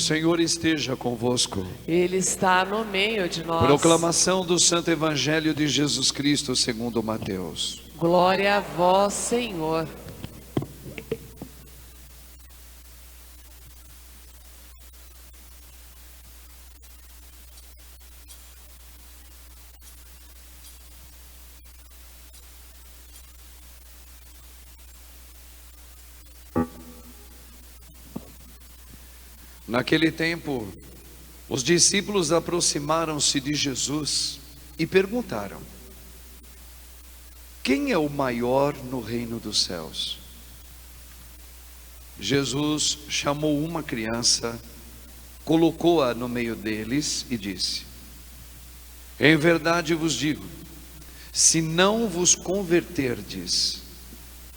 Senhor esteja convosco. Ele está no meio de nós. Proclamação do Santo Evangelho de Jesus Cristo segundo Mateus. Glória a vós, Senhor. Naquele tempo, os discípulos aproximaram-se de Jesus e perguntaram: quem é o maior no reino dos céus? Jesus chamou uma criança, colocou-a no meio deles e disse: em verdade vos digo, se não vos converterdes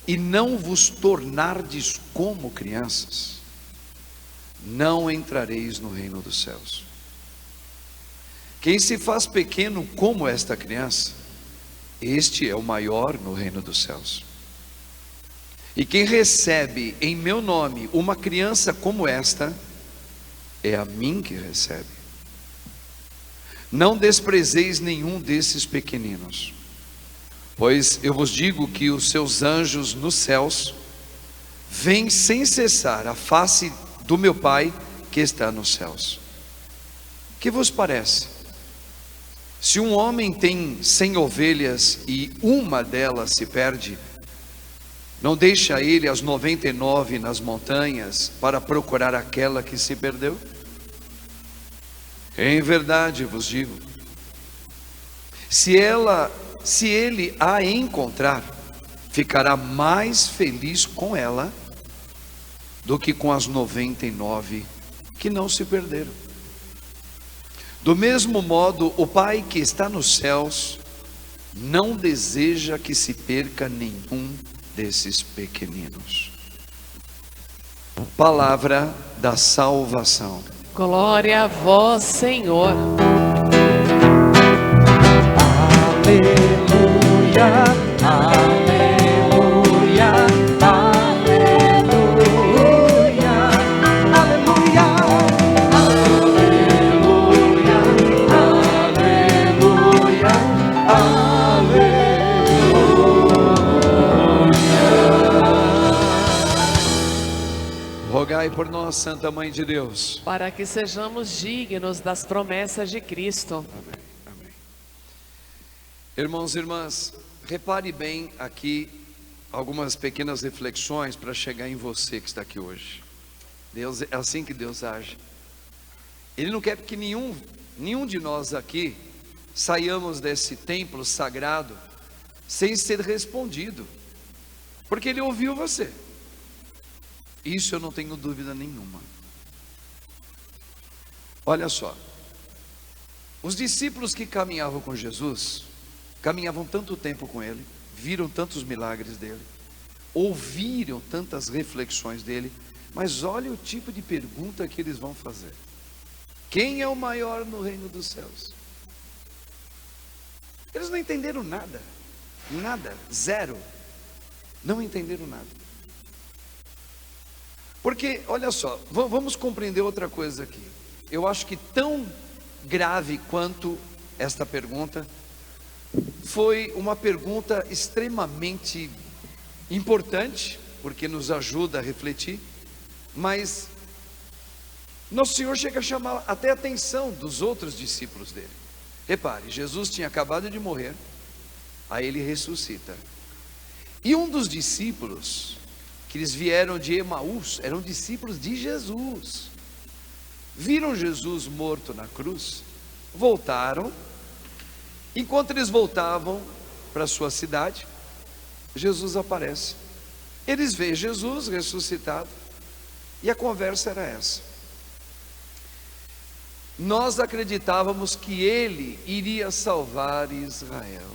e não vos tornardes como crianças, não entrareis no reino dos céus. Quem se faz pequeno como esta criança, este é o maior no reino dos céus. E quem recebe em meu nome uma criança como esta, é a mim que recebe. Não desprezeis nenhum desses pequeninos, pois eu vos digo que os seus anjos nos céus veem sem cessar a face do meu Pai que está nos céus. Que vos parece? Se um homem tem 100 ovelhas e uma delas se perde, não deixa ele as 99 nas montanhas para procurar aquela que se perdeu? Em verdade vos digo, se ele a encontrar, ficará mais feliz com ela do que com as 99 que não se perderam. Do mesmo modo, o Pai que está nos céus não deseja que se perca nenhum desses pequeninos. Palavra da salvação. Glória a vós, Senhor. Aleluia, aleluia, aleluia, aleluia, aleluia, aleluia, aleluia. Rogai por nós, Santa Mãe de Deus, Para que sejamos dignos das promessas de Cristo. Amém, amém. Irmãos e irmãs, repare bem aqui algumas pequenas reflexões para chegar em você que está aqui hoje. Deus, é assim que Deus age. Ele não quer que nenhum de nós aqui saiamos desse templo sagrado sem ser respondido, porque Ele ouviu você. Isso eu não tenho dúvida nenhuma. Olha só, os discípulos que caminhavam com Jesus, caminhavam tanto tempo com Ele, viram tantos milagres dele, ouviram tantas reflexões dele, mas olha o tipo de pergunta que eles vão fazer: quem é o maior no reino dos céus? Eles não entenderam nada, zero, não entenderam nada. Porque, olha só, vamos compreender outra coisa aqui. Eu acho que tão grave quanto esta pergunta, foi uma pergunta extremamente importante, porque nos ajuda a refletir, mas Nosso Senhor chega a chamar até a atenção dos outros discípulos dele. Repare, Jesus tinha acabado de morrer, aí ele ressuscita. E um dos discípulos, que eles vieram de Emaús, eram discípulos de Jesus, viram Jesus morto na cruz, voltaram. Enquanto eles voltavam para a sua cidade, Jesus aparece. Eles veem Jesus ressuscitado, e a conversa era essa: nós acreditávamos que ele iria salvar Israel.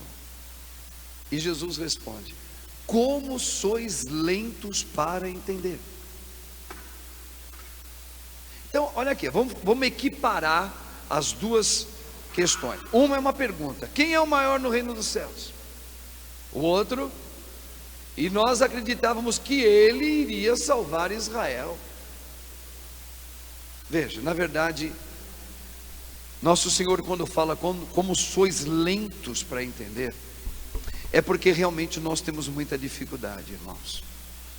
E Jesus responde: como sois lentos para entender. Então, olha aqui, vamos equiparar as duas questões. Uma é uma pergunta: quem é o maior no reino dos céus? O outro: e nós acreditávamos que ele iria salvar Israel. Veja, na verdade, nosso Senhor, quando fala como sois lentos para entender, é porque realmente nós temos muita dificuldade, irmãos.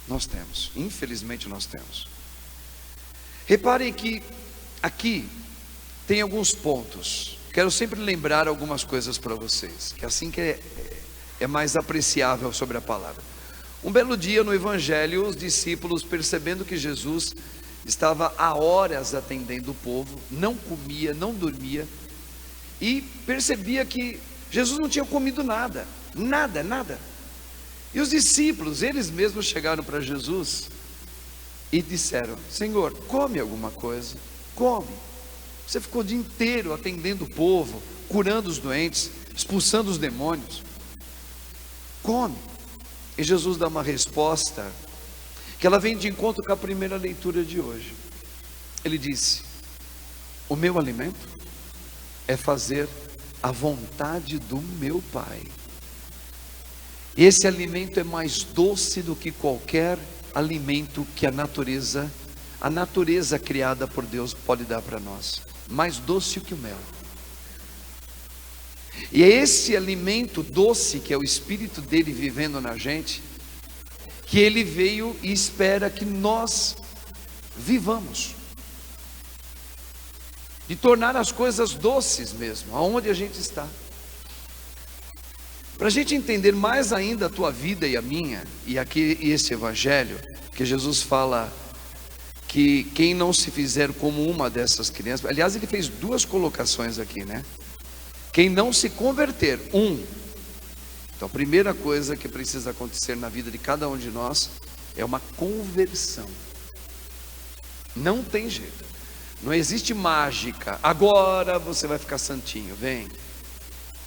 Nós temos, infelizmente nós temos. Reparem que aqui tem alguns pontos. Quero sempre lembrar algumas coisas para vocês, que assim que é mais apreciável sobre a palavra. Um belo dia no Evangelho, os discípulos, percebendo que Jesus estava há horas atendendo o povo, não comia, não dormia, e percebia que Jesus não tinha comido nada. E os discípulos, eles mesmos chegaram para Jesus e disseram: Senhor, come alguma coisa, come. Você ficou o dia inteiro atendendo o povo, curando os doentes, expulsando os demônios. Come. E Jesus dá uma resposta que ela vem de encontro com a primeira leitura de hoje. Ele disse: o meu alimento é fazer a vontade do meu Pai. Esse alimento é mais doce do que qualquer alimento que a natureza criada por Deus pode dar para nós. Mais doce que o mel. E é esse alimento doce, que é o Espírito dele vivendo na gente, que ele veio e espera que nós vivamos, de tornar as coisas doces mesmo, aonde a gente está. Para a gente entender mais ainda a tua vida e a minha, e aqui esse evangelho, que Jesus fala que quem não se fizer como uma dessas crianças, aliás, ele fez duas colocações aqui, né? Quem não se converter, Então a primeira coisa que precisa acontecer na vida de cada um de nós é uma conversão. Não tem jeito, não existe mágica, agora você vai ficar santinho, vem.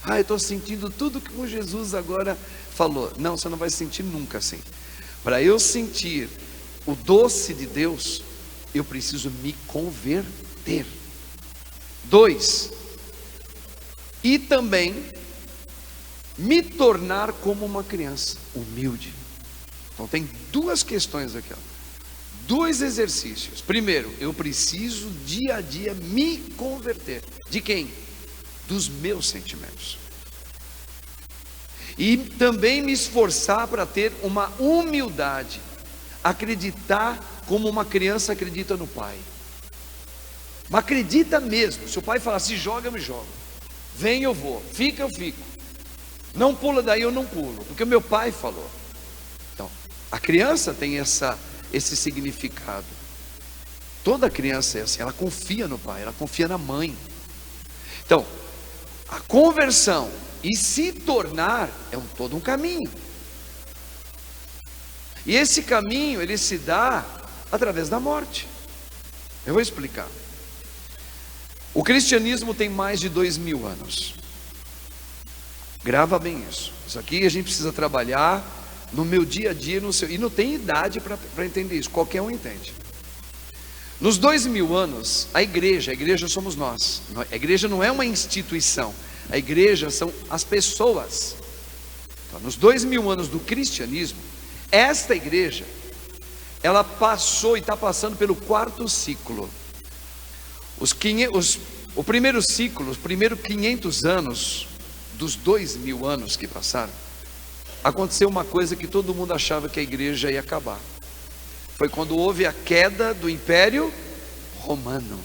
Eu estou sentindo tudo que o Jesus agora falou. Não, você não vai sentir nunca assim. Para eu sentir o doce de Deus, eu preciso me converter. 2, e também me tornar como uma criança humilde. Então tem duas questões aqui, 2 exercícios. Primeiro, eu preciso dia a dia me converter. De quem? Dos meus sentimentos. E também me esforçar para ter uma humildade, acreditar como uma criança acredita no pai. Mas acredita mesmo. Se o pai falar, se joga, eu me jogo, vem, eu vou, fica, eu fico, não pula daí, eu não pulo, porque o meu pai falou. Então, a criança tem esse significado. Toda criança é assim, ela confia no pai, ela confia na mãe. Então, a conversão e se tornar é todo um caminho. E esse caminho, ele se dá através da morte. Eu vou explicar. O cristianismo tem mais de 2000 anos. Grava bem isso. Isso aqui a gente precisa trabalhar no meu dia a dia, e não tem idade para entender isso, qualquer um entende. Nos 2000 anos, a igreja somos nós. A igreja não é uma instituição, a igreja são as pessoas. Então, nos 2000 anos do cristianismo, esta igreja, ela passou e está passando pelo 4º ciclo. O primeiro ciclo, os primeiros 500 anos dos 2000 anos que passaram, aconteceu uma coisa que todo mundo achava que a igreja ia acabar. Foi quando houve a queda do Império Romano.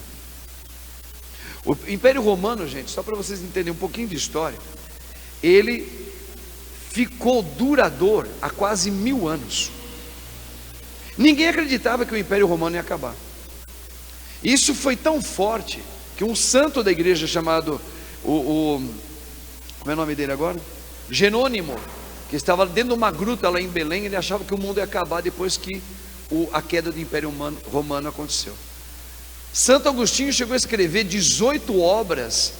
O Império Romano, gente, só para vocês entenderem um pouquinho de história, ele ficou duradouro há quase 1000 anos. Ninguém acreditava que o Império Romano ia acabar. Isso foi tão forte que um santo da igreja chamado como é o nome dele agora? Jerônimo, que estava dentro de uma gruta lá em Belém, ele achava que o mundo ia acabar depois que a queda do Império Romano aconteceu. Santo Agostinho chegou a escrever 18 obras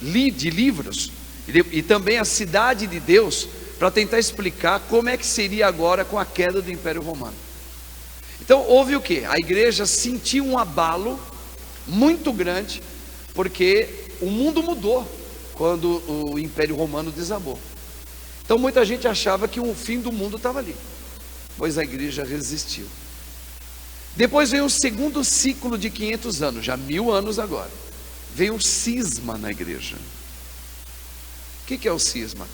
de livros, e também a Cidade de Deus, para tentar explicar como é que seria agora com a queda do Império Romano. Então houve o que? A igreja sentiu um abalo muito grande, porque o mundo mudou quando o Império Romano desabou. Então muita gente achava que o fim do mundo estava ali, pois a igreja resistiu. Depois veio o segundo ciclo de 500 anos, já 1000 anos agora. Veio um cisma na igreja. O que é o cisma?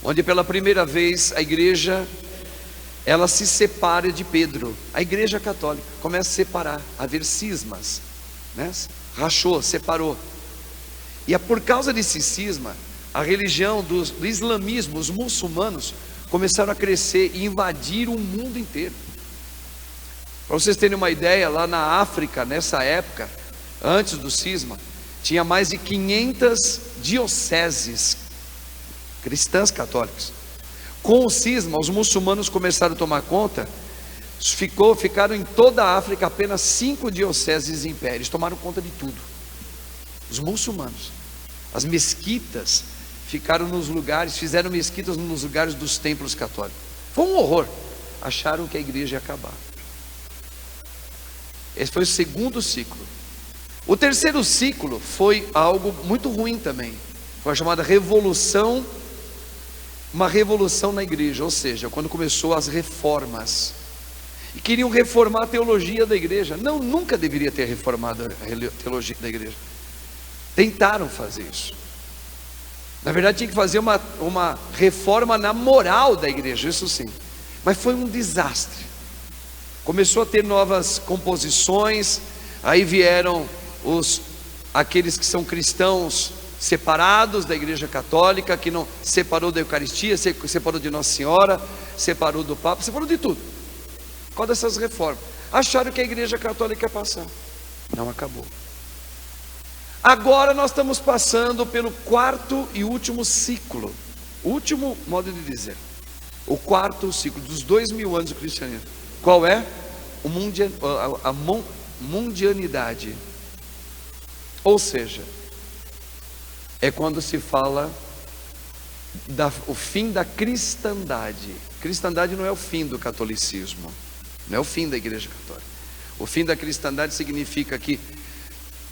Onde pela primeira vez a igreja, ela se separa de Pedro. A igreja católica começa a separar, a haver cismas, né? Rachou, separou. E é por causa desse cisma, a religião do islamismo, os muçulmanos, começaram a crescer e invadir o mundo inteiro. Para vocês terem uma ideia, lá na África, nessa época, antes do cisma, tinha mais de 500 dioceses cristãs católicas. Com o cisma, os muçulmanos começaram a tomar conta. Ficaram em toda a África apenas 5 dioceses e impérios, tomaram conta de tudo. Os muçulmanos, as mesquitas ficaram nos lugares, fizeram mesquitas nos lugares dos templos católicos. Foi um horror. Acharam que a igreja ia acabar. Esse foi o segundo ciclo. O terceiro ciclo foi algo muito ruim também. Foi a chamada revolução, uma revolução na igreja, ou seja, quando começou as reformas. E queriam reformar a teologia da igreja. Não, nunca deveria ter reformado a teologia da igreja. Tentaram fazer isso. Na verdade tinha que fazer uma reforma na moral da igreja, isso sim. Mas foi um desastre. Começou a ter novas composições. Aí vieram aqueles que são cristãos separados da igreja católica, que não separou da Eucaristia, separou de Nossa Senhora, separou do Papa, separou de tudo. Por causa dessas reformas. Acharam que a igreja católica ia passar. Não acabou. Agora nós estamos passando pelo quarto e último ciclo. Último modo de dizer. O quarto ciclo dos 2000 anos do cristianismo. Qual é? A mundianidade. Ou seja, é quando se fala o fim da cristandade. Cristandade não é o fim do catolicismo, não é o fim da igreja católica. O fim da cristandade significa que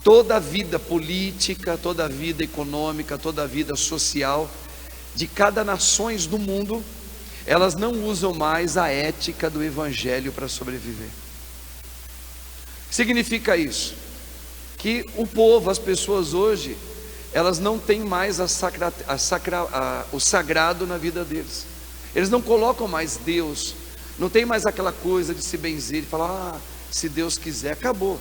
toda a vida política, toda a vida econômica, toda a vida social de cada nações do mundo, elas não usam mais a ética do evangelho para sobreviver. Significa isso? Que o povo, as pessoas hoje, elas não têm mais o sagrado na vida deles. Eles não colocam mais Deus. Não tem mais aquela coisa de se benzer e falar, se Deus quiser, acabou.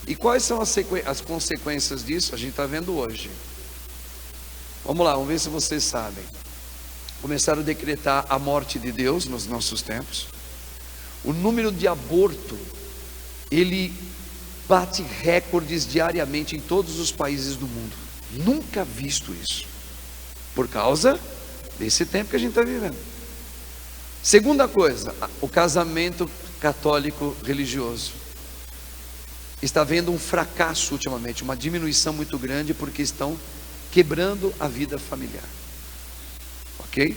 E quais são as consequências disso? A gente está vendo hoje. Vamos lá, vamos ver se vocês sabem. Começaram a decretar a morte de Deus nos nossos tempos. O número de aborto, ele bate recordes diariamente em todos os países do mundo. Nunca visto isso. Por causa desse tempo que a gente está vivendo. Segunda coisa, o casamento católico religioso. Está havendo um fracasso ultimamente, uma diminuição muito grande, porque estão quebrando a vida familiar. Ok?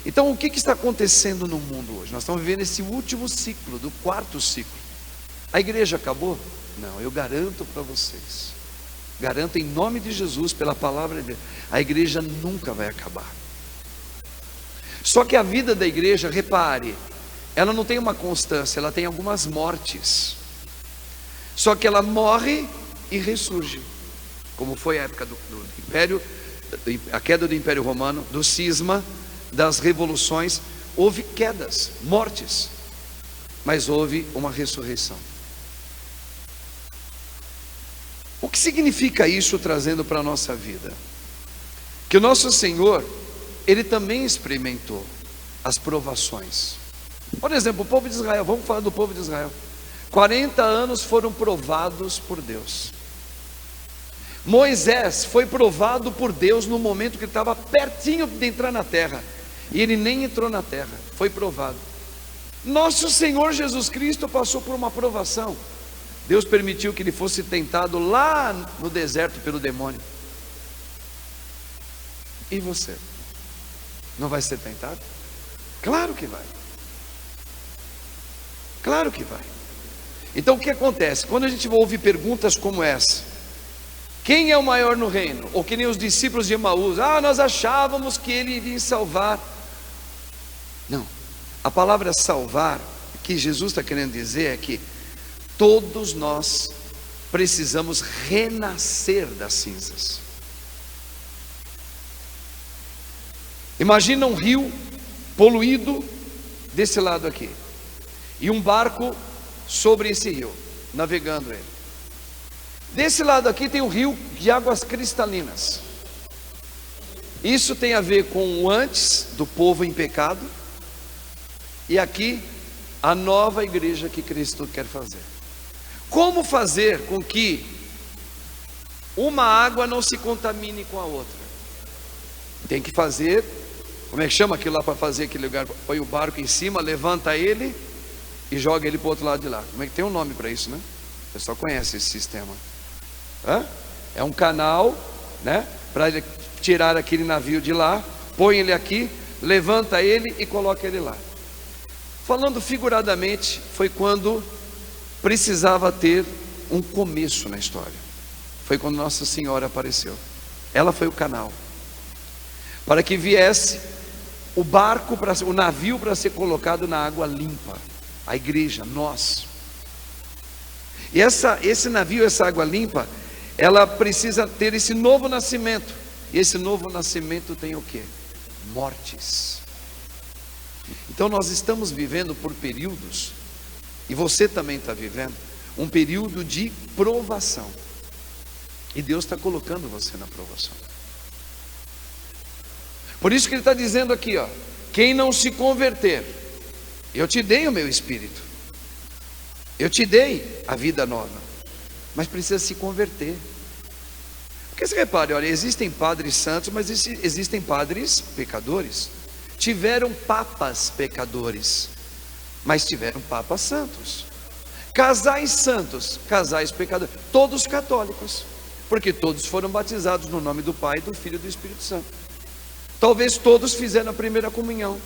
Então o que está acontecendo no mundo hoje? Nós estamos vivendo esse último ciclo, do quarto ciclo. A igreja acabou? Não, eu garanto para vocês, garanto em nome de Jesus, pela palavra de Deus, a igreja nunca vai acabar. Só que a vida da igreja, repare, ela não tem uma constância, ela tem algumas mortes. Só que ela morre e ressurge, como foi a época do Império, a queda do Império Romano, do cisma, das revoluções. Houve quedas, mortes, mas houve uma ressurreição. O que significa isso trazendo para a nossa vida? Que o nosso Senhor, Ele também experimentou as provações. Por exemplo, o povo de Israel, vamos falar do povo de Israel. 40 anos foram provados por Deus. Moisés foi provado por Deus no momento que ele estava pertinho de entrar na terra, e ele nem entrou na terra, foi provado. Nosso Senhor Jesus Cristo passou por uma provação. Deus permitiu que ele fosse tentado lá no deserto pelo demônio. E você? Não vai ser tentado? Claro que vai. Claro que vai. Então o que acontece? Quando a gente ouve perguntas como essa: quem é o maior no reino? Ou que nem os discípulos de Emaús: nós achávamos que ele iria salvar. Não, a palavra salvar, que Jesus está querendo dizer é que Todos nós precisamos renascer das cinzas. Imagina um rio poluído desse lado aqui, e um barco sobre esse rio, navegando ele. Desse lado aqui tem um rio de águas cristalinas. Isso tem a ver com o antes do povo em pecado, e aqui a nova igreja que Cristo quer fazer. Como fazer com que uma água não se contamine com a outra? Tem que fazer, como é que chama aquilo lá para fazer aquele lugar? Põe o barco em cima, levanta ele e joga ele para o outro lado de lá. Como é que tem um nome para isso, né? O pessoal conhece esse sistema. É um canal, né? Para ele tirar aquele navio de lá, põe ele aqui, levanta ele e coloca ele lá. Falando figuradamente, foi quando precisava ter um começo na história. Foi quando Nossa Senhora apareceu. Ela foi o canal para que viesse o barco, o navio para ser colocado na água limpa. A igreja, nós. E esse navio, essa água limpa, ela precisa ter esse novo nascimento. E esse novo nascimento tem o quê? Mortes. Então nós estamos vivendo por períodos, e você também está vivendo, um período de provação. E Deus está colocando você na provação. Por isso que Ele está dizendo aqui, ó, quem não se converter, eu te dei o meu Espírito, eu te dei a vida nova, mas precisa se converter. Porque você repare, olha, existem padres santos, mas existem padres pecadores. Tiveram papas pecadores, mas tiveram papas santos. Casais santos, casais pecadores, todos católicos, porque todos foram batizados no nome do Pai, do Filho e do Espírito Santo. Talvez todos fizeram a primeira comunhão,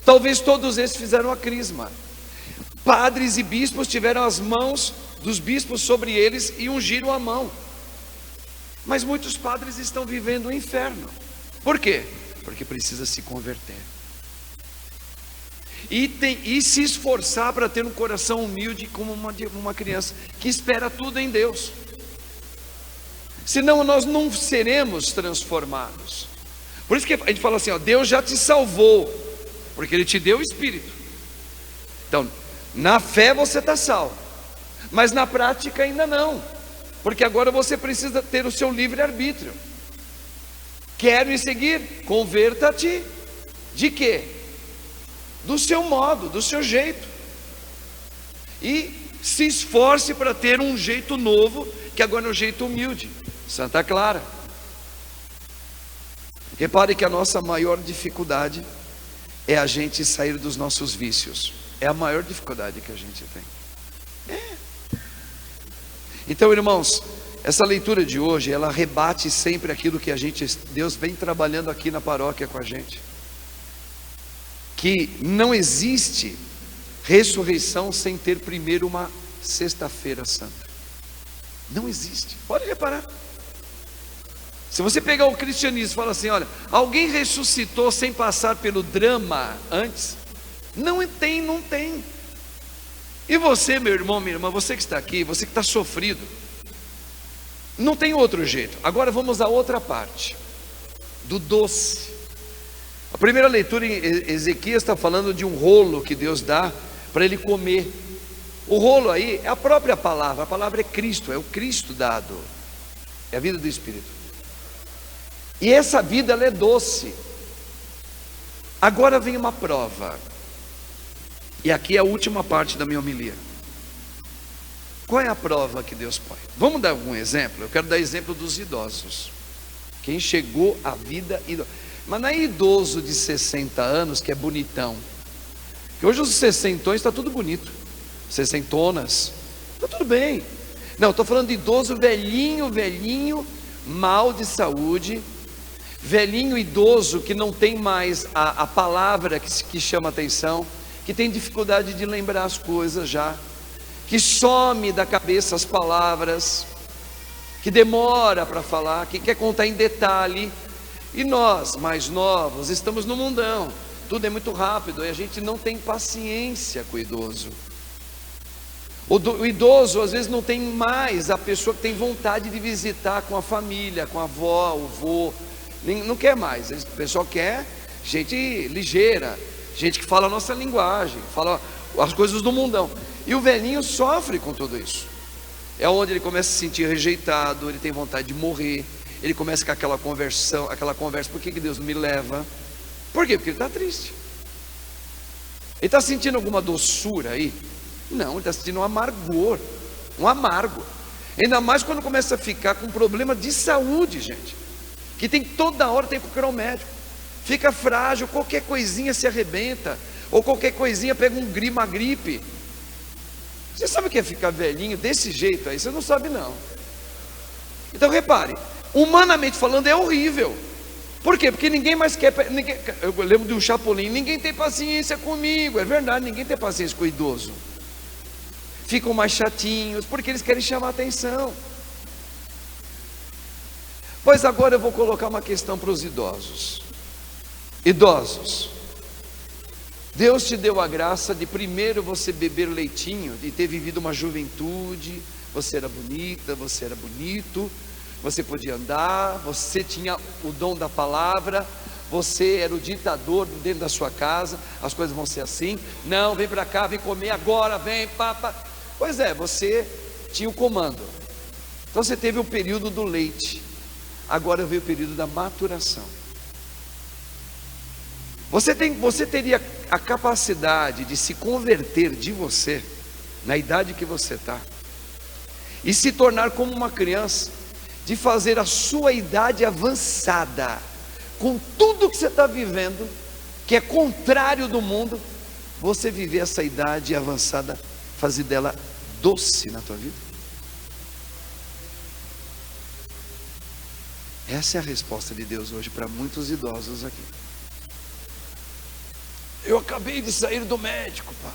talvez todos esses fizeram a crisma. Padres e bispos tiveram as mãos dos bispos sobre eles e ungiram a mão. Mas muitos padres estão vivendo o inferno. Por quê? Porque precisa se converter e se esforçar para ter um coração humilde como uma criança que espera tudo em Deus. Senão nós não seremos transformados. Por isso que a gente fala assim, ó, Deus já te salvou, porque Ele te deu o Espírito. Então, na fé você está salvo, mas na prática ainda não, porque agora você precisa ter o seu livre-arbítrio. Quero ir seguir, converta-te. De quê? Do seu modo, do seu jeito. E se esforce para ter um jeito novo, que agora é um jeito humilde. Santa Clara. Repare que a nossa maior dificuldade é a gente sair dos nossos vícios. É a maior dificuldade que a gente tem. Então, irmãos, essa leitura de hoje, ela rebate sempre aquilo que Deus vem trabalhando aqui na paróquia com a gente. Que não existe ressurreição sem ter primeiro uma sexta-feira santa. Não existe, pode reparar. Se você pegar o cristianismo e falar assim, olha, alguém ressuscitou sem passar pelo drama antes? Não tem, não tem. E você, meu irmão, minha irmã, você que está aqui, você que está sofrido, não tem outro jeito. Agora vamos à outra parte, do doce. A primeira leitura em Ezequias está falando de um rolo que Deus dá para ele comer. O rolo aí é a própria palavra, a palavra é Cristo, é o Cristo dado, é a vida do Espírito. E essa vida, ela é doce. Agora vem uma prova, e aqui é a última parte da minha homilia. Qual é a prova que Deus põe? Vamos dar algum exemplo? Eu quero dar exemplo dos idosos. Quem chegou à vida idosa. Mas não é idoso de 60 anos que é bonitão. Porque hoje os sessentões está tudo bonito. Sessentonas, está tudo bem. Não, estou falando de idoso velhinho, mal de saúde. Velhinho idoso que não tem mais a palavra que chama atenção, que tem dificuldade de lembrar as coisas já, que some da cabeça as palavras, que demora para falar, que quer contar em detalhe. E nós, mais novos, estamos no mundão, tudo é muito rápido e a gente não tem paciência com o idoso. O idoso às vezes não tem mais a pessoa que tem vontade de visitar com a família, com a avó, o vô, não quer mais. O pessoal quer gente ligeira, gente que fala a nossa linguagem, fala as coisas do mundão. E o velhinho sofre com tudo isso. É onde ele começa a se sentir rejeitado, ele tem vontade de morrer, ele começa com aquela conversa, por que Deus não me leva? Por quê? Porque ele está triste. Ele está sentindo alguma doçura aí? Não, ele está sentindo um amargor, um amargo. Ainda mais quando começa a ficar com problema de saúde, gente, que tem toda hora tem que procurar um médico. Fica frágil, qualquer coisinha se arrebenta, ou qualquer coisinha pega uma gripe. Você sabe o que é ficar velhinho desse jeito aí? Você não sabe não. Então repare, humanamente falando é horrível. Por quê? Porque ninguém mais quer. Eu lembro de um Chapolin, ninguém tem paciência comigo. É verdade, ninguém tem paciência com o idoso. Ficam mais chatinhos, porque eles querem chamar atenção. Pois agora eu vou colocar uma questão para os idosos. Idosos, Deus te deu a graça de primeiro você beber leitinho, de ter vivido uma juventude, você era bonita, você era bonito, você podia andar, você tinha o dom da palavra, você era o ditador dentro da sua casa, as coisas vão ser assim, não, vem para cá, vem comer agora, vem, papa. Pois é, você tinha o comando. Então você teve o período do leite, agora veio o período da maturação. Você teria a capacidade de se converter de você, na idade que você está, e se tornar como uma criança, de fazer a sua idade avançada, com tudo que você está vivendo, que é contrário do mundo, você viver essa idade avançada, fazer dela doce na tua vida? Essa é a resposta de Deus hoje para muitos idosos aqui. Eu acabei de sair do médico, pai,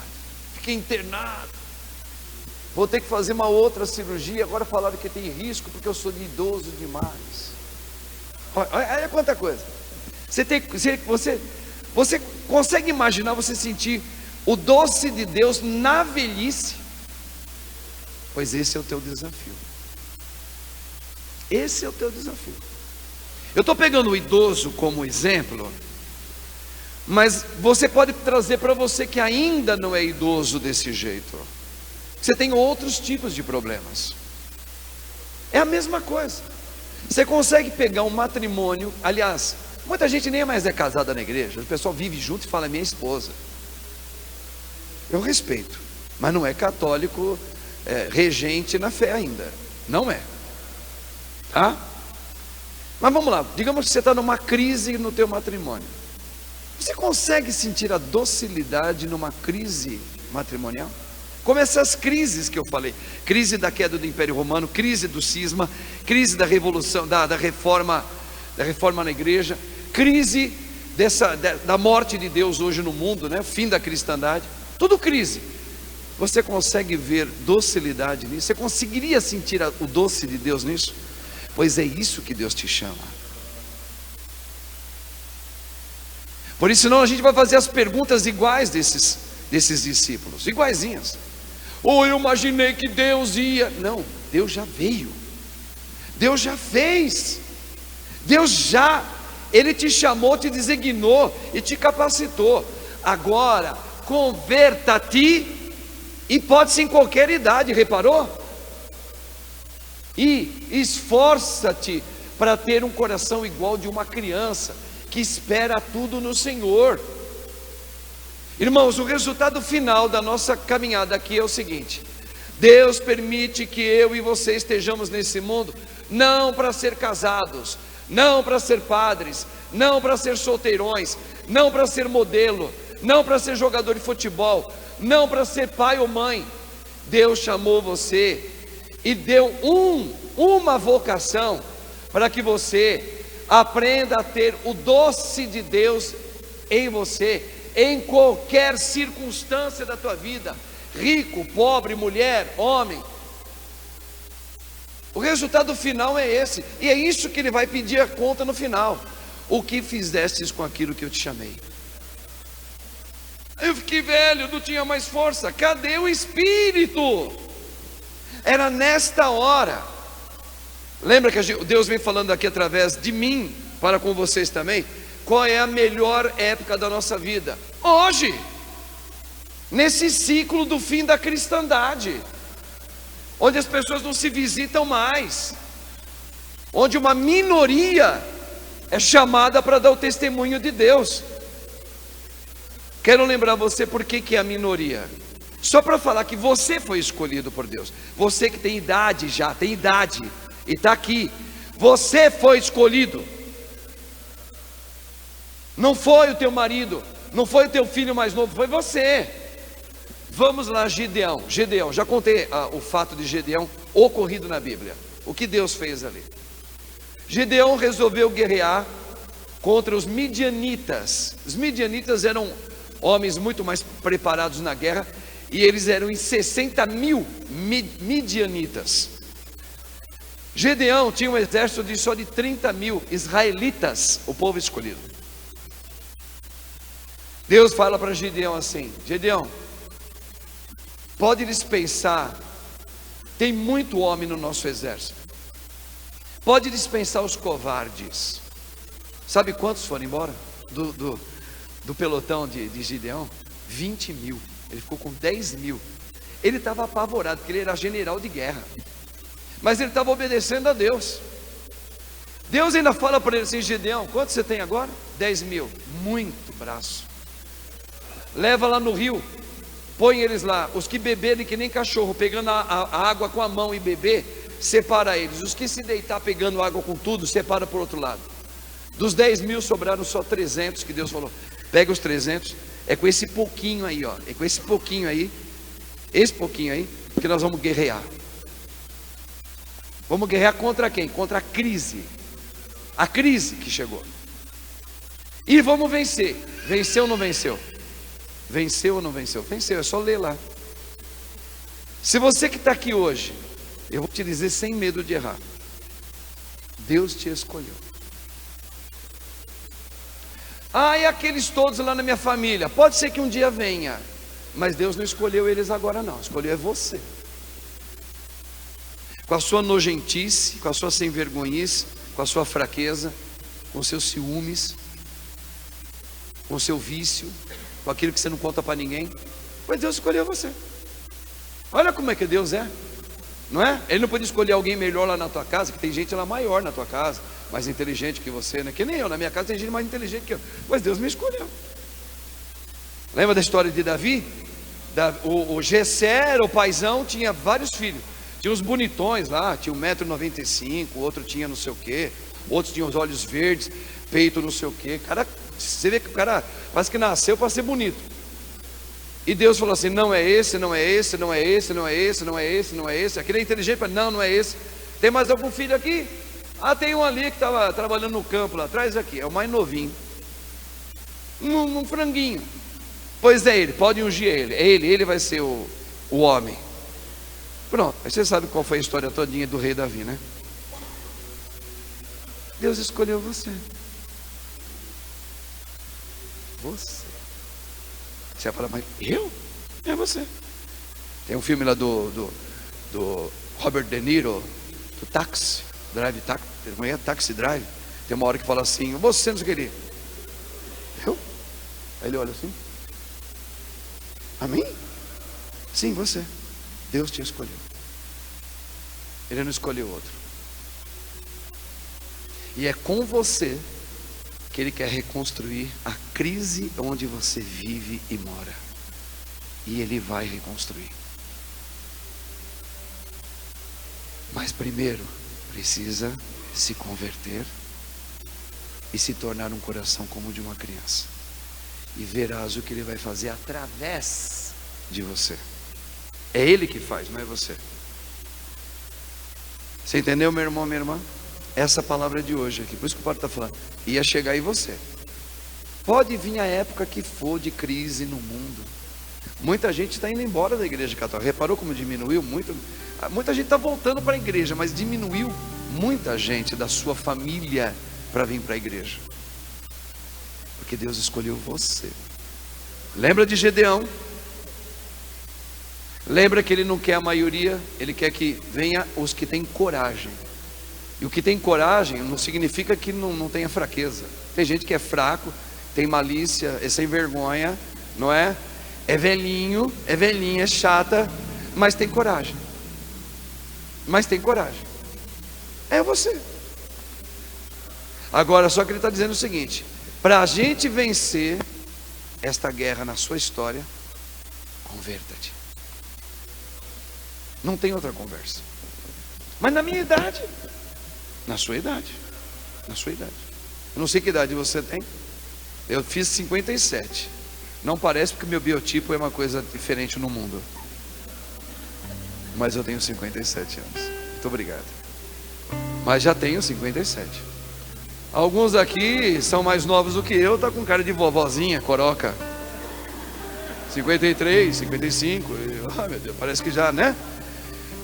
fiquei internado, vou ter que fazer uma outra cirurgia, agora falaram que tem risco porque eu sou idoso demais. Olha quanta coisa. Você consegue imaginar você sentir o doce de Deus na velhice? Pois esse é o teu desafio. Esse é o teu desafio. Eu estou pegando o idoso como exemplo, mas você pode trazer para você que ainda não é idoso desse jeito. Você tem outros tipos de problemas. É a mesma coisa. Você consegue pegar um matrimônio, aliás, muita gente nem mais é casada na igreja, o pessoal vive junto e fala minha esposa. Eu respeito, mas não é católico, regente na fé ainda. Não é. Tá? Mas vamos lá, digamos que você está numa crise no teu matrimônio. Você consegue sentir a docilidade numa crise matrimonial? Como essas crises que eu falei, crise da queda do Império Romano, crise do cisma, crise da revolução, da reforma na igreja, crise da morte de Deus hoje no mundo, né? Fim da cristandade, tudo crise. Você consegue ver docilidade nisso? Você conseguiria sentir o doce de Deus nisso? Pois é isso que Deus te chama. Por isso senão a gente vai fazer as perguntas iguais desses discípulos, iguaizinhas. Eu imaginei que Deus ia. Não, Deus já veio, Deus já fez, Ele te chamou, te designou e te capacitou. Agora, converta-te, e pode ser em qualquer idade, reparou? E esforça-te para ter um coração igual de uma criança, que espera tudo no Senhor. Irmãos, o resultado final da nossa caminhada aqui é o seguinte: Deus permite que eu e você estejamos nesse mundo, não para ser casados, não para ser padres, não para ser solteirões, não para ser modelo, não para ser jogador de futebol, não para ser pai ou mãe. Deus chamou você e deu uma vocação para que você aprenda a ter o doce de Deus em você, em qualquer circunstância da tua vida, rico, pobre, mulher, homem. O resultado final é esse, e é isso que Ele vai pedir a conta no final. O que fizestes com aquilo que eu te chamei? Eu fiquei velho, não tinha mais força. Cadê o Espírito? Era nesta hora. Lembra que Deus vem falando aqui através de mim, para com vocês também? Qual é a melhor época da nossa vida? Hoje, nesse ciclo do fim da cristandade, onde as pessoas não se visitam mais, onde uma minoria é chamada para dar o testemunho de Deus. Quero lembrar você por que é a minoria. Só para falar que você foi escolhido por Deus. Você que tem idade já, tem idade e está aqui. Você foi escolhido. Não foi o teu marido, não foi o teu filho mais novo, foi você. Vamos lá, Gideão. Gideão, já contei o fato de Gideão ocorrido na Bíblia. O que Deus fez ali? Gideão resolveu guerrear contra os midianitas. Os midianitas eram homens muito mais preparados na guerra, e eles eram em 60 mil midianitas. Gideão tinha um exército de só de 30 mil israelitas, o povo escolhido. Deus fala para Gideão assim: Gideão, pode dispensar, tem muito homem no nosso exército, pode dispensar os covardes. Sabe quantos foram embora do pelotão de Gideão? 20 mil. Ele ficou com 10 mil. Ele estava apavorado, porque ele era general de guerra, mas ele estava obedecendo a Deus. Deus ainda fala para ele assim: Gideão, quanto você tem agora? 10 mil. Muito braço. Leva lá no rio, põe eles lá. Os que beberem que nem cachorro, pegando a água com a mão e beber, separa eles. Os que se deitar pegando água com tudo, separa por outro lado. Dos 10 mil sobraram só 300, que Deus falou: pega os 300, é com esse pouquinho aí, ó, é com esse pouquinho aí, que nós vamos guerrear. Vamos guerrear contra quem? Contra a crise que chegou. E vamos vencer. Venceu ou não venceu? Venceu ou não venceu? Venceu, é só ler lá. Se você que está aqui hoje, eu vou te dizer sem medo de errar, Deus te escolheu. E aqueles todos lá na minha família, pode ser que um dia venha, mas Deus não escolheu eles agora não, escolheu é você. Com a sua nojentice, com a sua sem vergonhice, com a sua fraqueza, com os seus ciúmes, com o seu vício, com aquilo que você não conta para ninguém, mas Deus escolheu você. Olha como é que Deus é, não é? Ele não podia escolher alguém melhor lá na tua casa, que tem gente lá maior na tua casa, mais inteligente que você, né? Que nem eu, na minha casa tem gente mais inteligente que eu, mas Deus me escolheu. Lembra da história de Davi? O Gesser, o paizão, tinha vários filhos. Tinha uns bonitões lá, tinha 1,95 m, o outro tinha não sei o que, outros tinham os olhos verdes, peito não sei o que. Cara, você vê que o cara parece que nasceu para ser bonito. E Deus falou assim: não é esse, não é esse, não é esse, não é esse, não é esse, não é esse. Aquele é inteligente, mas não é esse. Tem mais algum filho aqui? Tem um ali que estava trabalhando no campo lá atrás, aqui, é o mais novinho, um franguinho. Pois é ele, pode ungir ele, ele vai ser o homem. Pronto, aí você sabe qual foi a história todinha do rei Davi, né? Deus escolheu você. Você vai falar: mas eu? É você. Tem um filme lá do Robert De Niro, do Taxi Drive, Taxi Drive. Tem uma hora que fala assim: você não sei o que ele. Eu? Aí ele olha assim: a mim? Sim, você. Deus te escolheu. Ele não escolheu outro. E é com você que Ele quer reconstruir a crise onde você vive e mora. E Ele vai reconstruir. Mas primeiro precisa se converter e se tornar um coração como o de uma criança. E verás o que Ele vai fazer através de você. É Ele que faz, não é você. Você entendeu, meu irmão, minha irmã? Essa palavra é de hoje aqui, por isso que o padre está falando. Ia chegar em você. Pode vir a época que for de crise no mundo. Muita gente está indo embora da igreja católica. Reparou como diminuiu muito? Muita gente está voltando para a igreja, mas diminuiu muita gente da sua família para vir para a igreja. Porque Deus escolheu você. Lembra de Gideão? Lembra que Ele não quer a maioria, Ele quer que venha os que têm coragem. E o que tem coragem não significa que não tenha fraqueza. Tem gente que é fraco, tem malícia, é sem vergonha, não é? É velhinho, é velhinha, é chata, mas tem coragem. Mas tem coragem. É você. Agora, só que ele está dizendo o seguinte: para a gente vencer esta guerra na sua história, converta-te. Não tem outra conversa. Mas na minha idade, na sua idade, na sua idade. Eu não sei que idade você tem. Eu fiz 57. Não parece, porque meu biotipo é uma coisa diferente no mundo. Mas eu tenho 57 anos. Muito obrigado. Mas já tenho 57. Alguns aqui são mais novos do que eu, tá com cara de vovozinha, coroca. 53, 55. Ah, meu Deus, parece que já, né?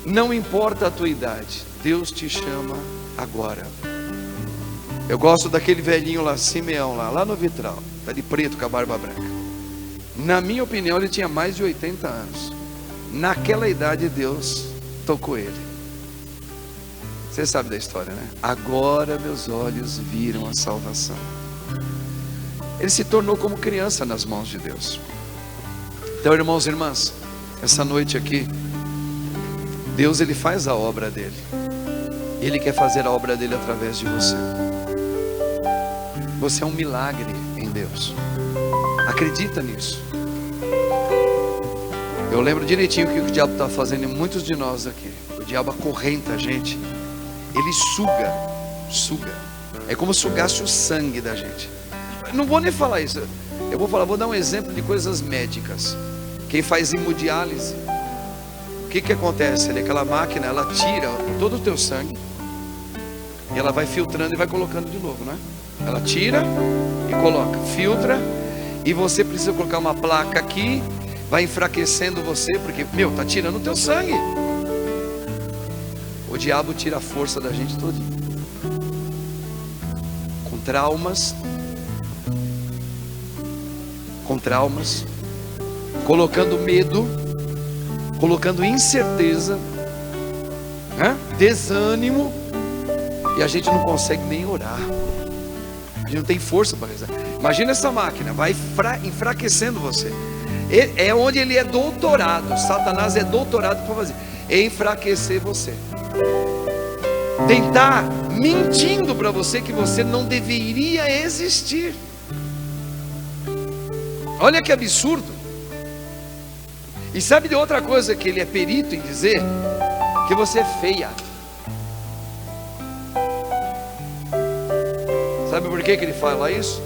Não importa a tua idade, Deus te chama agora. Eu gosto daquele velhinho lá, Simeão, lá no vitral, tá de preto com a barba branca. Na minha opinião, ele tinha mais de 80 anos. Naquela idade, Deus tocou ele. Você sabe da história, né? Agora meus olhos viram a salvação. Ele se tornou como criança nas mãos de Deus. Então, irmãos e irmãs, essa noite aqui, Deus, Ele faz a obra dele. Ele quer fazer a obra dele através de você. Você é um milagre em Deus. Acredita nisso. Eu lembro direitinho o que o diabo está fazendo em muitos de nós aqui. O diabo acorrenta a gente. Ele suga. É como se sugasse o sangue da gente. Não vou nem falar isso. Eu vou dar um exemplo de coisas médicas. Quem faz hemodiálise, o que acontece? Aquela máquina, ela tira todo o teu sangue e ela vai filtrando e vai colocando de novo, né? Ela tira e coloca, filtra, e você precisa colocar uma placa aqui, vai enfraquecendo você, porque, tá tirando o teu sangue. O diabo tira a força da gente todinha. Com traumas, colocando medo, colocando incerteza, né? Desânimo, e a gente não consegue nem orar. A gente não tem força para rezar. Imagina essa máquina, vai enfraquecendo você. É onde ele é doutorado. Satanás é doutorado para fazer, é enfraquecer você. Tentar mentindo para você que você não deveria existir. Olha que absurdo. E sabe de outra coisa que ele é perito em dizer? Que você é feia. Sabe por que ele fala isso?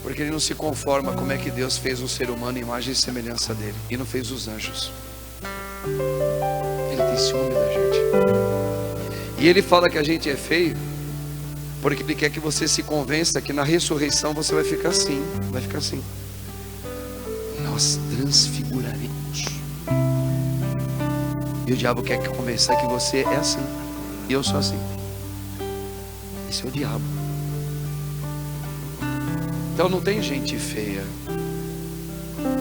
Porque ele não se conforma como é que Deus fez o ser humano em imagem e semelhança dele, e não fez os anjos. Ele tem ciúme da gente. E ele fala que a gente é feio porque ele quer que você se convença que na ressurreição você vai ficar assim. Vai ficar assim. Nós transfiguraremos. E o diabo quer convencer que você é assim, e eu sou assim. Esse é o diabo. Então não tem gente feia.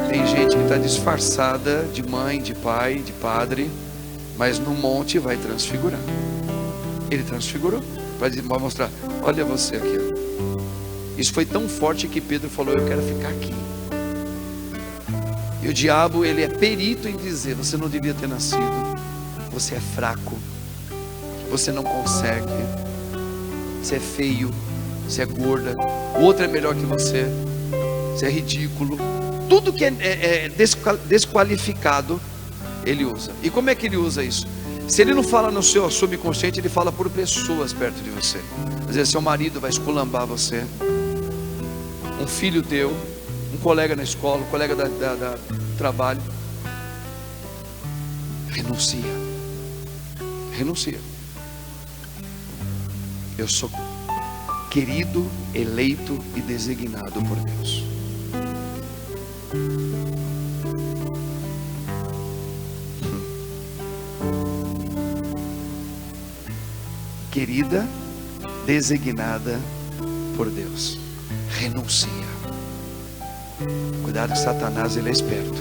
Tem gente que está disfarçada de mãe, de pai, de padre, mas no monte vai transfigurar. Ele transfigurou para mostrar: olha você aqui. Isso foi tão forte que Pedro falou: eu quero ficar aqui. E o diabo, ele é perito em dizer: você não devia ter nascido, você é fraco, você não consegue, você é feio, você é gorda, o outro é melhor que você é ridículo. Tudo que é desqualificado, ele usa. E como é que ele usa isso? Se ele não fala no seu subconsciente, ele fala por pessoas perto de você. Às vezes seu marido vai esculambar você, um filho teu, um colega na escola, um colega do trabalho. Renuncia. Eu sou querido, eleito e designado por Deus. Querida, designada por Deus. Renuncia. Cuidado que Satanás, ele é esperto.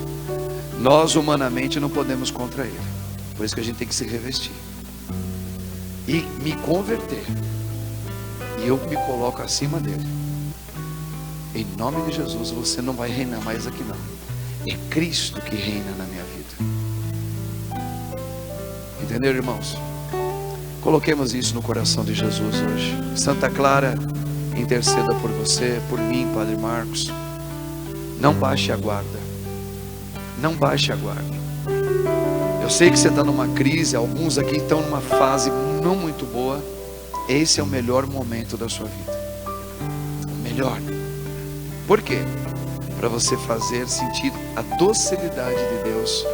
Nós humanamente não podemos contra Ele. Por isso que a gente tem que se revestir e me converter. E eu me coloco acima dele. Em nome de Jesus, você não vai reinar mais aqui não. É Cristo que reina na minha vida. Entenderam, irmãos? Coloquemos isso no coração de Jesus hoje. Santa Clara, interceda por você, por mim, Padre Marcos. Não baixe a guarda. Não baixe a guarda. Eu sei que você está numa crise. Alguns aqui estão numa fase não muito boa. Esse é o melhor momento da sua vida. O melhor. Por quê? Para você fazer sentir a docilidade de Deus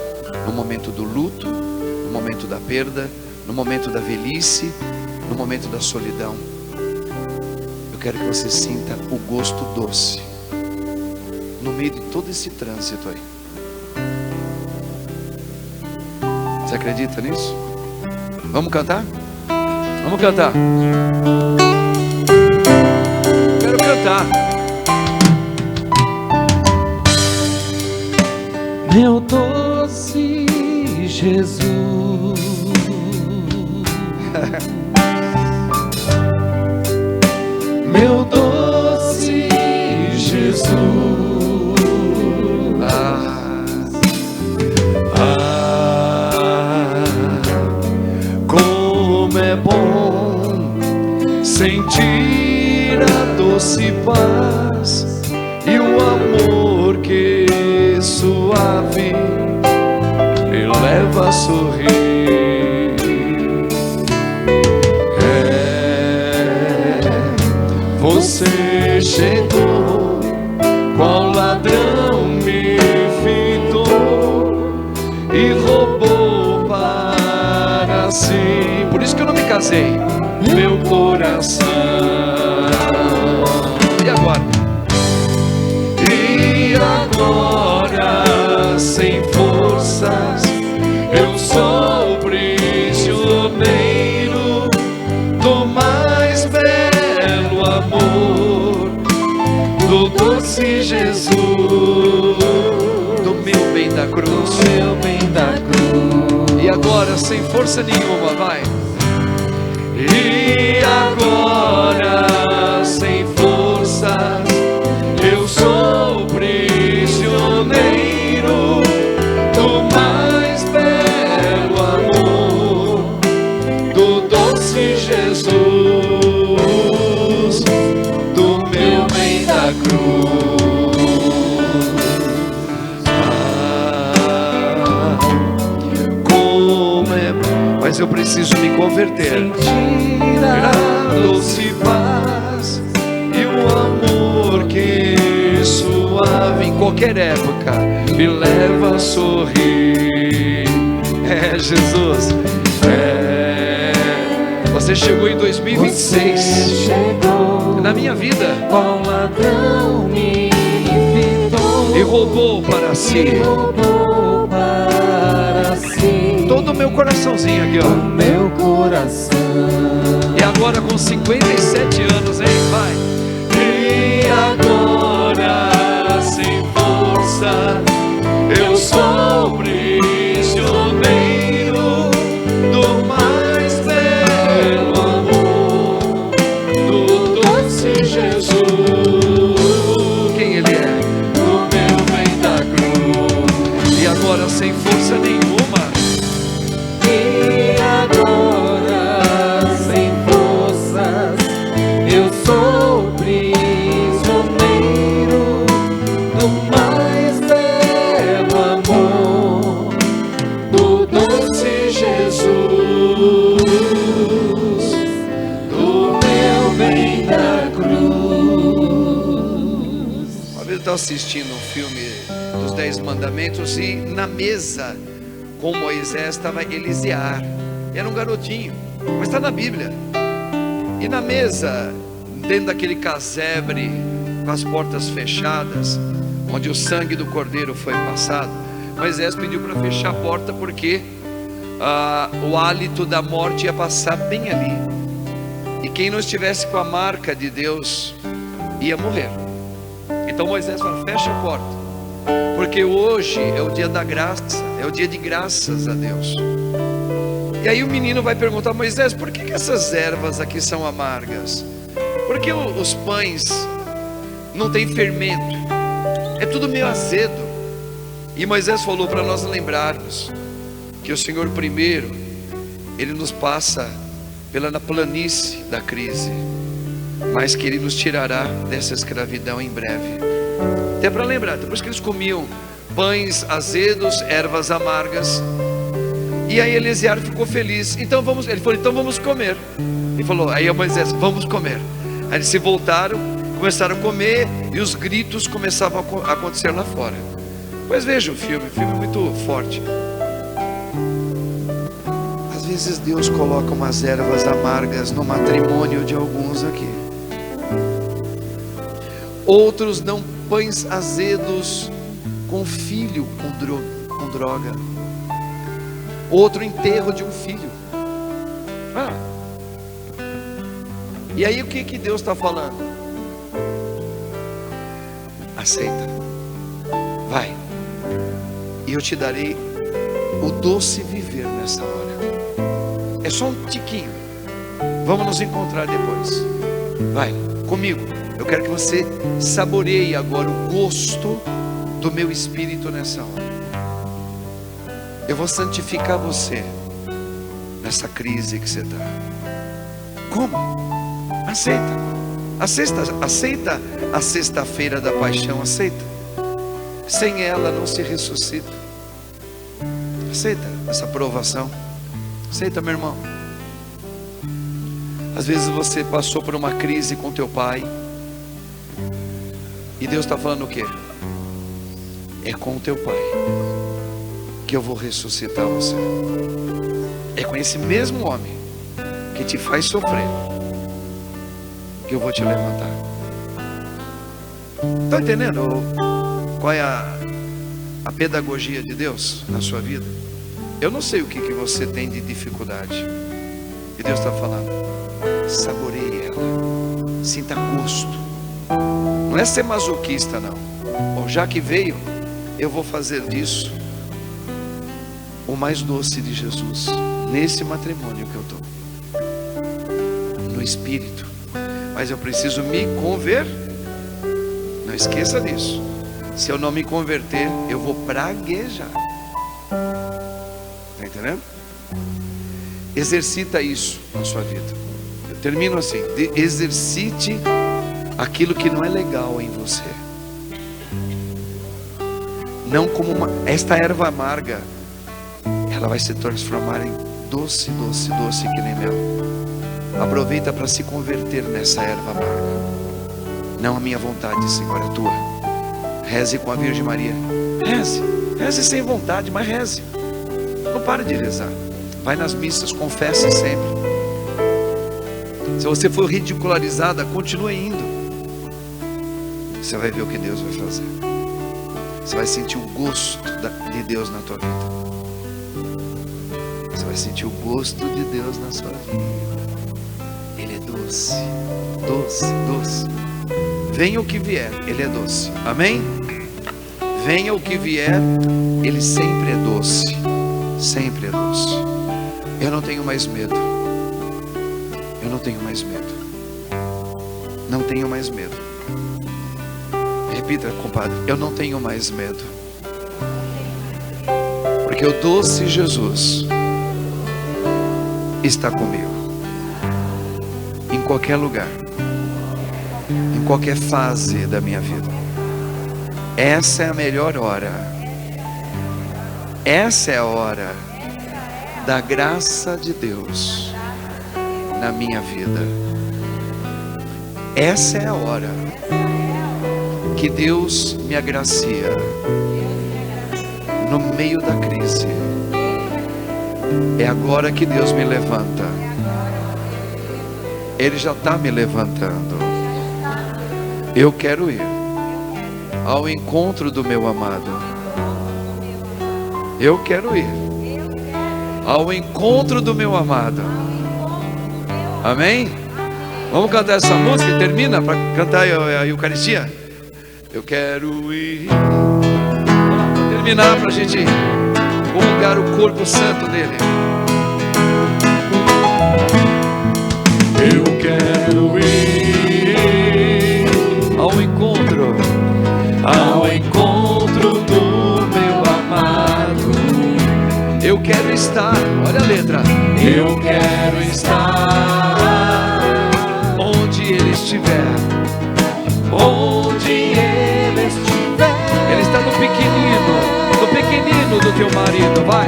no momento do luto, no momento da perda, no momento da velhice, no momento da solidão. Eu quero que você sinta o gosto doce no meio de todo esse trânsito aí. Você acredita nisso? Vamos cantar? Vamos cantar. Quero cantar. Meu doce Jesus, meu doce Jesus, como é bom sentir a doce paz e o amor que suave me leva a sorrir. Você chegou, qual ladrão me fitou e roubou para si. Por isso que eu não me casei. Meu coração. E agora? E agora, sem forças, eu sou prisioneiro do mais belo amor, do doce Jesus, Do meu bem da cruz. do meu bem da cruz. E agora, sem força nenhuma, vai. E agora, sem forças, eu sou prisioneiro do mais belo amor, do doce Jesus, do meu bem da cruz. Como é bom. Mas eu preciso me converter. Sentir a doce paz e o amor que suave Em qualquer época. me leva a sorrir. É, Jesus. Você chegou em 2026 Você chegou, na minha vida qual ladrão me fitou e roubou para si e roubou para si todo o meu coraçãozinho aqui, o ó. meu coração. E agora com 57 anos, hein? Vai. E agora, sem força, eu sou prisioneiro do mais belo amor, do doce Jesus, Quem Ele é? do meu bem da cruz. E agora sem força nenhuma. E agora, sem forças, eu sou prisioneiro do mais belo amor, do doce Jesus, do meu bem da cruz. Uma vez eu estava assistindo um filme dos 10 Mandamentos e na mesa com Moisés estava Elisiar. Era um garotinho, mas está na Bíblia. E na mesa, dentro daquele casebre com as portas fechadas, onde o sangue do cordeiro foi passado, Moisés pediu para fechar a porta porque o hálito da morte ia passar bem ali. E quem não estivesse com a marca de Deus ia morrer. Então Moisés fala: fecha a porta. porque hoje é o dia da graça, é o dia de graças a Deus. E aí o menino vai perguntar: Moisés, por que essas ervas aqui são amargas? Por que os pães não tem fermento? É tudo meio azedo. E Moisés falou para nós lembrarmos que o Senhor primeiro, Ele nos passa pela planície da crise, mas que Ele nos tirará dessa escravidão em breve. Até para lembrar, depois que eles comiam pães azedos, ervas amargas, e aí Eliezer ficou feliz. Ele falou: então vamos comer. Ele falou, aí Moisés: vamos comer. Aí eles se voltaram, começaram a comer, e os gritos começavam a acontecer lá fora. Pois veja o filme é muito forte. Às vezes Deus coloca umas ervas amargas no matrimônio de alguns aqui. Outros dão pães azedos com filho com droga. Outro enterro de um filho. E aí o que Deus está falando? Aceita, vai, e eu te darei o doce viver nessa hora. É só um tiquinho. Vamos nos encontrar depois. Vai comigo. Eu quero que você saboreie agora o gosto do meu espírito nessa hora. Eu vou santificar você nessa crise que você está. Como? Aceita a sexta-feira da paixão, aceita. Sem ela não se ressuscita. Aceita essa provação. Aceita, meu irmão. Às vezes você passou por uma crise com teu pai, e Deus está falando o quê? É com o teu pai que eu vou ressuscitar você. É com esse mesmo homem que te faz sofrer que eu vou te levantar. Está entendendo qual é a pedagogia de Deus na sua vida? Eu não sei o que você tem de dificuldade, e Deus está falando: saboreie ela, sinta gosto. Não é ser masoquista, não. Bom, já que veio, eu vou fazer disso o mais doce de Jesus nesse matrimônio que eu estou, no espírito. Mas eu preciso me converter. Não esqueça disso. Se eu não me converter, eu vou praguejar. Está entendendo? Exercita isso na sua vida. Eu termino assim: exercite aquilo que não é legal em você. Não como esta erva amarga, ela vai se transformar em doce, doce, doce que nem mel. Aproveita para se converter nessa erva amarga. Não a minha vontade, Senhor, a tua. Reze com a Virgem Maria. Reze sem vontade, mas reze. Não pare de rezar. Vai nas missas, confesse sempre. Se você for ridicularizada, continue indo. Você vai ver o que Deus vai fazer. Você vai sentir o gosto de Deus na tua vida. Você vai sentir o gosto de Deus na sua vida. Ele é doce, doce, doce. Venha o que vier, Ele é doce. Amém? Venha o que vier, Ele sempre é doce. Sempre é doce. Eu não tenho mais medo. Eu não tenho mais medo. Não tenho mais medo. Repita, compadre: eu não tenho mais medo. Porque o doce Jesus está comigo. Em qualquer lugar, em qualquer fase da minha vida. Essa é a melhor hora. Essa é a hora da graça de Deus na minha vida. Essa é a hora que Deus me agracia no meio da crise. É agora que Deus me levanta. Ele já está me levantando. Eu quero ir ao encontro do meu amado. Eu quero ir ao encontro do meu amado. Amém? Vamos cantar essa música e termina para cantar a Eucaristia? Eu quero ir terminar, para a gente comungar o corpo santo dele. Eu quero ir Ao encontro do meu amado. eu quero estar, olha a letra, Eu quero estar onde ele estiver. onde Ele estiver. Ele está no pequenino do teu marido, vai.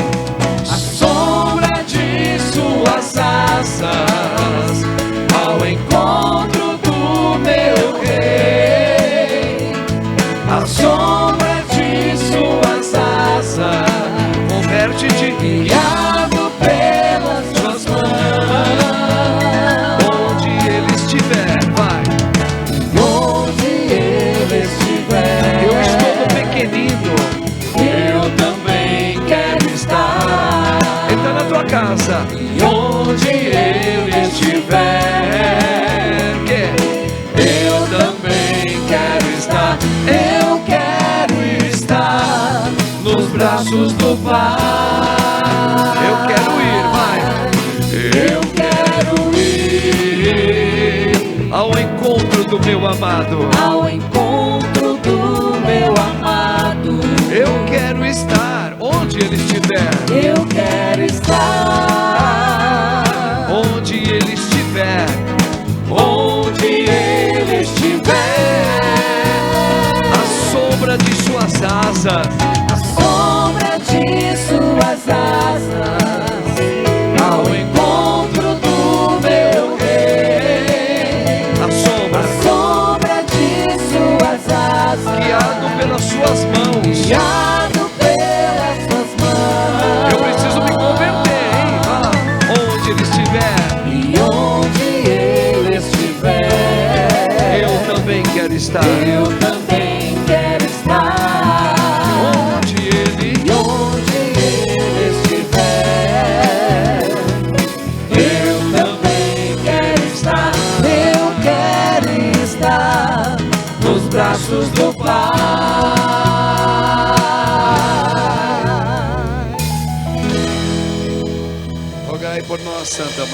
A sombra de suas asas, ao encontro do meu rei. A sombra de suas asas, Converte-te, guiado pelas suas mãos. onde ele estiver, vai. Onde Ele estiver, Eu estou no pequenino. eu também quero estar. Ele está na tua casa. E onde Ele estiver, eu também quero estar. Eu quero estar nos braços do Pai. Eu quero ir, vai. Eu quero ir Ao encontro do meu amado. ao encontro do meu amado. Eu quero estar onde ele estiver. Eu quero estar Onde ele estiver. onde Ele estiver. A sombra de suas asas. A sombra de suas asas, ao encontro do meu rei. A sombra, A sombra de suas asas, guiado pelas suas mãos. guiado pelas suas mãos. Eu preciso me converter, hein? Vai lá. Onde ele estiver, E onde Ele estiver, eu também quero estar. eu também quero estar. Onde ele, E onde Ele estiver, eu também quero estar. Eu quero estar nos braços do Pai. rogai por nós, Santa Mãe.